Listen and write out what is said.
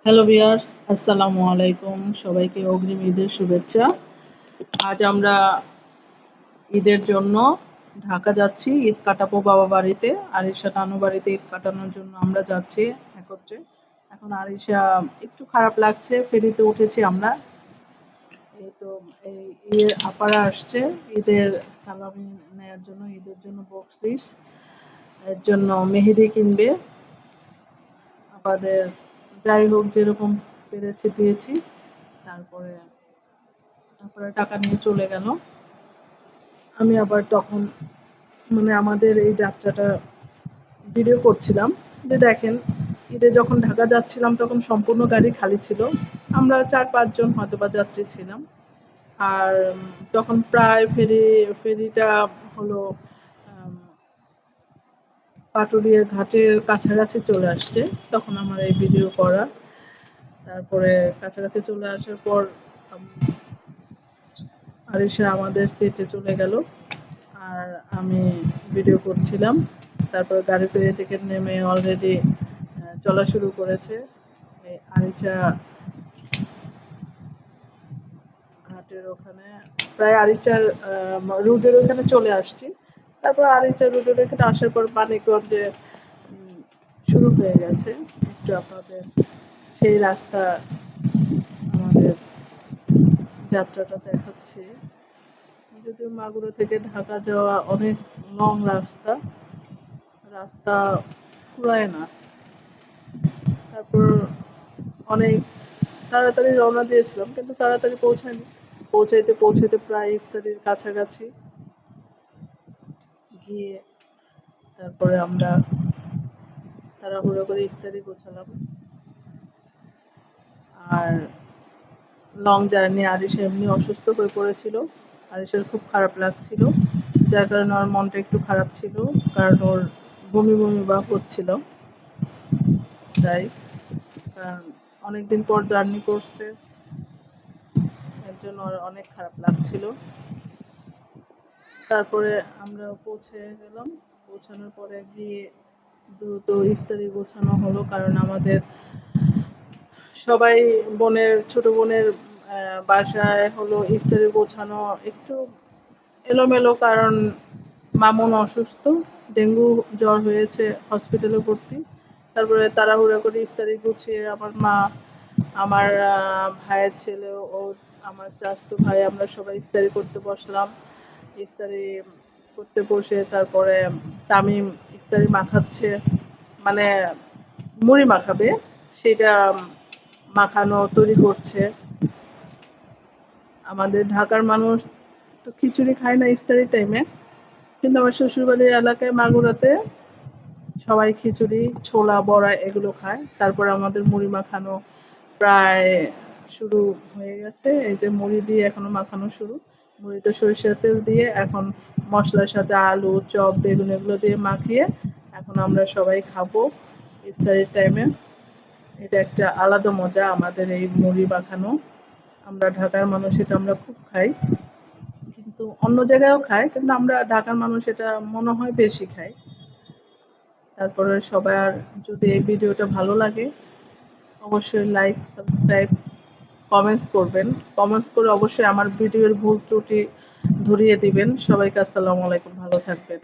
Hello viewers, আসসালামু আলাইকুম। সবাইকে অগ্রিম ঈদের শুভেচ্ছা। আজ আমরা ঈদের জন্য ঢাকা যাচ্ছি, ঈদ কাটাবো বাবা বাড়িতে। আরিশা নানু বাড়িতে ঈদ কাটানোর জন্য আমরা যাচ্ছি একত্রে। এখন আরিশা একটু খারাপ লাগছে, ফেরিতে উঠেছি আমরা। এই তো এই ঈদের আপারা আসছে ঈদের সালামি নেওয়ার জন্য, ঈদের জন্য বকশিস, এর জন্য মেহেদি কিনবে। আমাদের যাই হোক যেরকম পেরেছি দিয়েছি। তারপরে তারপরে টাকা নিয়ে চলে গেল। আমি আবার তখন আমাদের এই যাত্রাটা ভিডিও করছিলাম যে দেখেন, ঈদে যখন ঢাকা যাচ্ছিলাম তখন সম্পূর্ণ গাড়ি খালি ছিল। আমরা 4-5 জন হয়তোবা যাত্রী ছিলাম। আর তখন প্রায় ফেরিটা হলো আম, পাটুরিয়া ঘাটের কাছাকাছি চলে আসছে। তখন আমার এই ভিডিও করা। তারপরে কাছাকাছি চলে আসার পর আম, আরিশা আমাদের সিটে চলে গেল, আর আমি ভিডিও করছিলাম। তারপর গাড়ি থেকে নেমে অলরেডি চলা শুরু করেছে। এই আরিচা ঘাটের ওখানে, প্রায় আরিচার রোডের ওখানে চলে আসছি। তারপর আরিচা রোডের ওখানে আসার পর মানিকগঞ্জে উম, শুরু হয়ে গেছে। একটু আপনাদের সেই রাস্তা, আমাদের যাত্রাটা দেখাচ্ছি। যদিও মাগুরা থেকে ঢাকা যাওয়া অনেক লং রাস্তা, রাস্তা ফুরায় না। তারপর অনেক তাড়াতাড়ি রওনা দিয়েছিলাম, কিন্তু তাড়াতাড়ি পৌঁছায়নি। পৌঁছাইতে প্রায় ইফতারির কাছাকাছি গিয়ে তারপরে আমরা তাড়াহুড়ো করে ইফতারি গোছালাম। আর লং জার্নি, আরিশা এমনি অসুস্থ হয়ে পড়েছিল। আরিশার খুব খারাপ লাগছিল, যার কারণে ওর মনটা একটু খারাপ ছিল, কারণ ওর বমি বমি ভাব হচ্ছিল। তাই কারণ অনেকদিন পর জার্নি করছে, এর জন্য ওর অনেক খারাপ লাগছিল। তারপরে আমরা পৌঁছে গেলাম। পৌঁছানোর পরে গিয়ে দ্রুত ইফতারি গোছানো হলো, কারণ আমাদের সবাই ছোট বোনের বাসায় হলো ইফতারি গোছানো একটু এলোমেলো, কারণ মামুন অসুস্থ, ডেঙ্গু জ্বর হয়েছে, হসপিটালে ভর্তি। তারপরে তাড়াহুড়া করে ইফতারি গুছিয়ে আমার মা, আমার ভাইয়ের ছেলে ও আমার চাচাতো ভাই, আমরা সবাই ইফতারি করতে বসলাম। ইফতারি করতে বসে তারপরে তামিম ইফতারি মাখাচ্ছে, মানে মুড়ি মাখাবে, সেটা মাখানো তৈরি করছে। আমাদের ঢাকার মানুষ তো খিচুড়ি খায় না ইফতারি টাইমে, কিন্তু আমার শ্বশুরবাড়ির এলাকায় মাগুরাতে সবাই খিচুড়ি, ছোলা, বড়া এগুলো খায়। তারপরে আমাদের মুড়ি মাখানো প্রায় শুরু হয়ে গেছে। এই যে মুড়ি দিয়ে এখনো মাখানো শুরু। মুড়িতে সরিষার তেল দিয়ে এখন মশলার সাথে আলু, চপ, বেগুন এগুলো দিয়ে মাখিয়ে এখন আমরা সবাই খাবো ইফতারির টাইমে। এটা একটা আলাদা মজা আমাদের এই মুড়ি মাখানো। আমরা ঢাকার মানুষ, এটা আমরা খুব খাই। কিন্তু অন্য জায়গায়ও খায়, কিন্তু আমরা ঢাকার মানুষ এটা মনে হয় বেশি খাই। তারপরে সবার যদি এই ভিডিওটা ভালো লাগে অবশ্যই লাইক, সাবস্ক্রাইব, কমেন্টস করবেন। কমেন্টস করে অবশ্যই আমার ভিডিওর ভুল ত্রুটি ধরিয়ে দিবেন। সবাইকে আসসালামু আলাইকুম, ভালো থাকবেন।